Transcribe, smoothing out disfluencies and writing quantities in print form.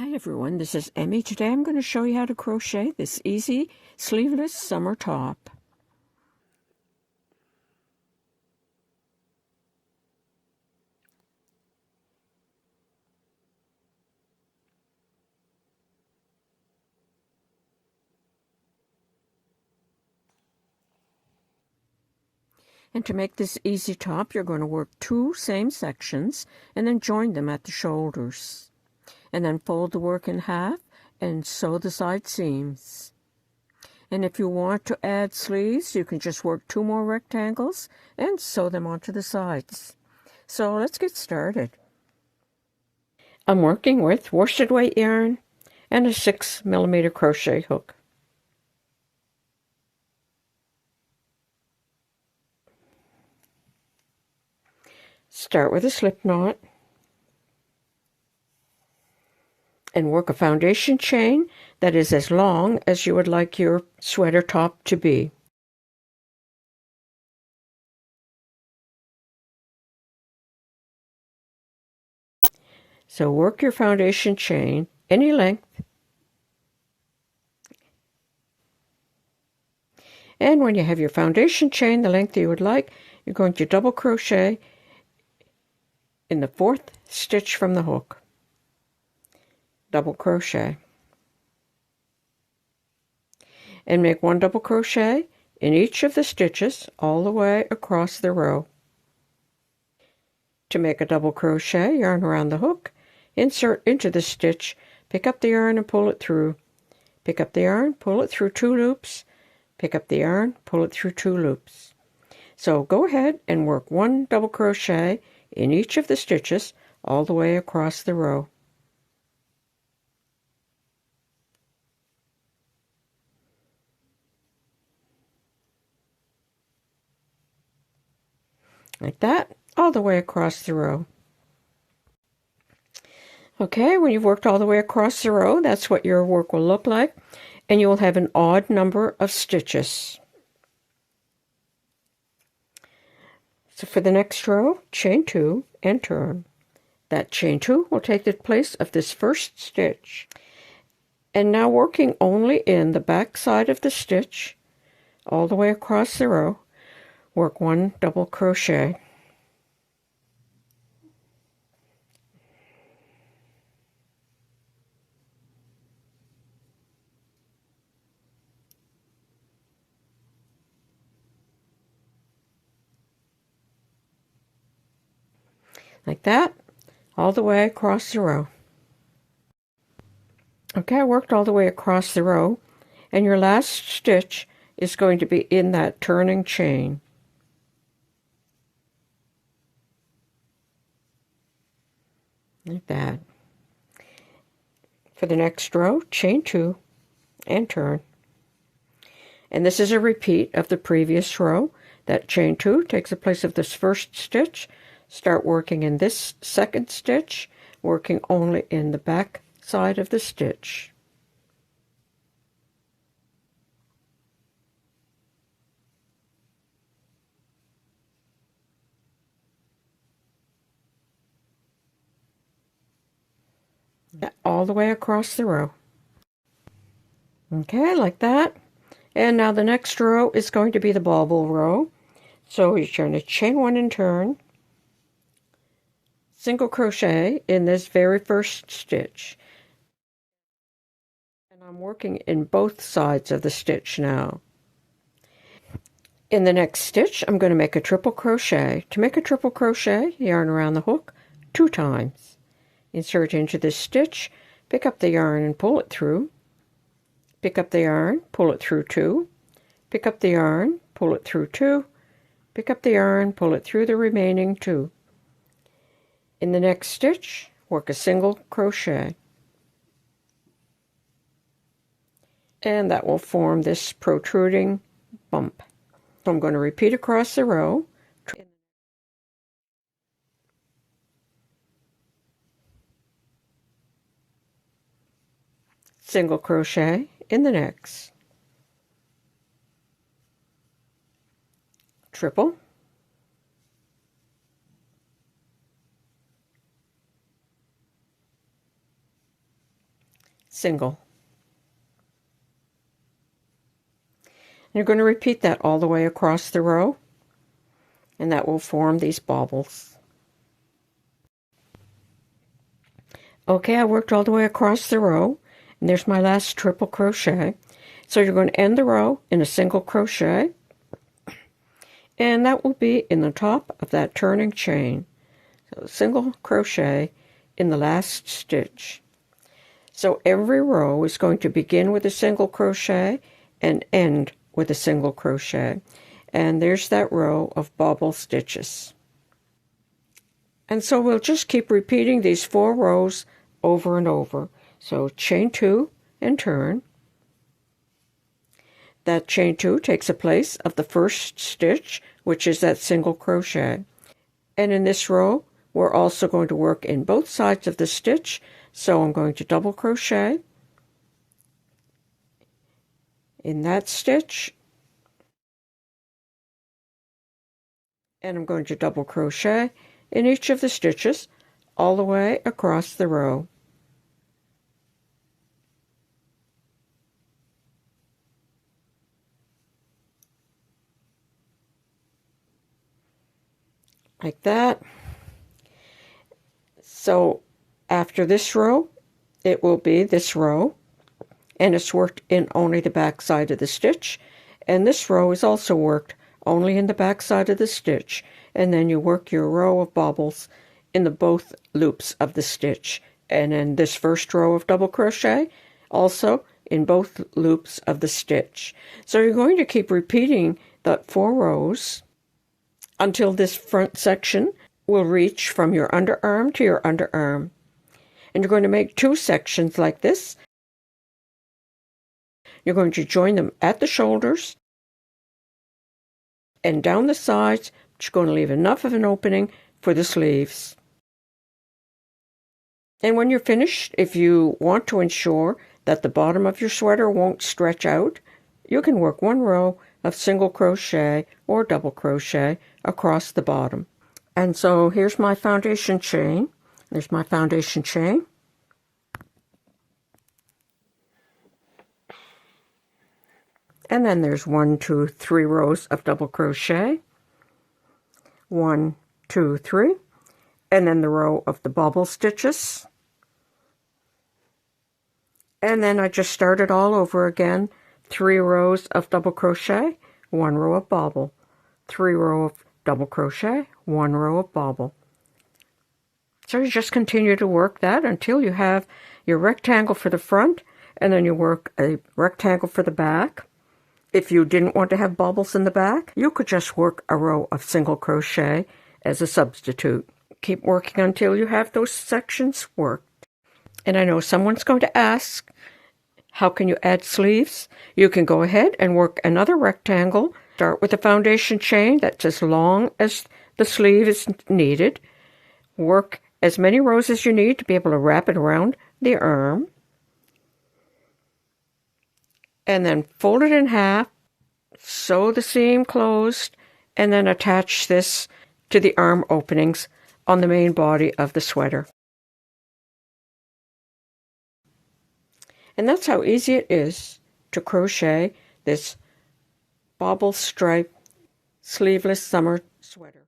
Hi everyone, this is Emmy. Today I'm going to show you how to crochet this easy sleeveless summer top. And to make this easy top, you're going to work two same sections and then join them at the shoulders. And then fold the work in half and sew the side seams. And if you want to add sleeves, you can just work two more rectangles and sew them onto the sides. So let's get started. I'm working with worsted weight yarn and a 6mm crochet hook. Start with a slip knot and work a foundation chain that is as long as you would like your sweater top to be. So work your foundation chain any length, and when you have your foundation chain the length you would like, you're going to double crochet in the 4th stitch from the hook. Double crochet and make 1 double crochet in each of the stitches all the way across the row. To make a double crochet, yarn around the hook, insert into the stitch, pick up the yarn and pull it through. Pick up the yarn, pull it through 2 loops, pick up the yarn, pull it through 2 loops. So go ahead and work 1 double crochet in each of the stitches all the way across the row. Like that, all the way across the row. Okay, when you've worked all the way across the row, that's what your work will look like, and you will have an odd number of stitches. So for the next row, chain 2 and turn. That chain 2 will take the place of this first stitch. And now working only in the back side of the stitch, all the way across the row, work 1 double crochet. Like that, all the way across the row. Okay, I worked all the way across the row, and your last stitch is going to be in that turning chain. Like that. For the next row, chain 2 and turn. And this is a repeat of the previous row. That chain 2 takes the place of this first stitch. Start working in this second stitch, working only in the back side of the stitch. All the way across the row. Okay, like that. And now the next row is going to be the bobble row. So you're going to chain 1 and turn, single crochet in this very first stitch. And I'm working in both sides of the stitch now. In the next stitch, I'm going to make a triple crochet. To make a triple crochet, yarn around the hook 2 times. Insert into this stitch, pick up the yarn and pull it through. Pick up the yarn, pull it through 2. Pick up the yarn, pull it through 2. Pick up the yarn, pull it through the remaining 2. In the next stitch, work a single crochet. And that will form this protruding bump. So I'm going to repeat across the row. Single crochet in the next. Triple. single. And you're going to repeat that all the way across the row, and that will form these bobbles. Okay, I worked all the way across the row, and there's my last triple crochet. So you're going to end the row in a single crochet, and that will be in the top of that turning chain. So single crochet in the last stitch. So every row is going to begin with a single crochet and end with a single crochet. And there's that row of bobble stitches. And so we'll just keep repeating these 4 rows over and over. So chain 2 and turn. That chain 2 takes the place of the first stitch, which is that single crochet. And in this row, we're also going to work in both sides of the stitch. So I'm going to double crochet in that stitch, and I'm going to double crochet in each of the stitches all the way across the row. Like that. So after this row, it will be this row, and it's worked in only the back side of the stitch, and this row is also worked only in the back side of the stitch, and then you work your row of bobbles in the both loops of the stitch, and in this first row of double crochet also in both loops of the stitch. So you're going to keep repeating the 4 rows until this front section will reach from your underarm to your underarm. And you're going to make 2 sections like this. You're going to join them at the shoulders and down the sides, but you're going to leave enough of an opening for the sleeves. And when you're finished, if you want to ensure that the bottom of your sweater won't stretch out, you can work 1 row of single crochet or double crochet across the bottom. And so here's my foundation chain. There's my foundation chain. And then there's 1, 2, 3 rows of double crochet. 1, 2, 3. And then the row of the bobble stitches. And then I just started all over again. 3 rows of double crochet, 1 row of bobble. 3 row of double crochet, 1 row of bobble. So you just continue to work that until you have your rectangle for the front, and then you work a rectangle for the back. If you didn't want to have bobbles in the back, you could just work a row of single crochet as a substitute. Keep working until you have those sections worked. And I know someone's going to ask, how can you add sleeves? You can go ahead and work another rectangle. Start with a foundation chain that's as long as the sleeve is needed. Work as many rows as you need to be able to wrap it around the arm. And then fold it in half, sew the seam closed, and then attach this to the arm openings on the main body of the sweater. And that's how easy it is to crochet this bobble stripe sleeveless summer sweater.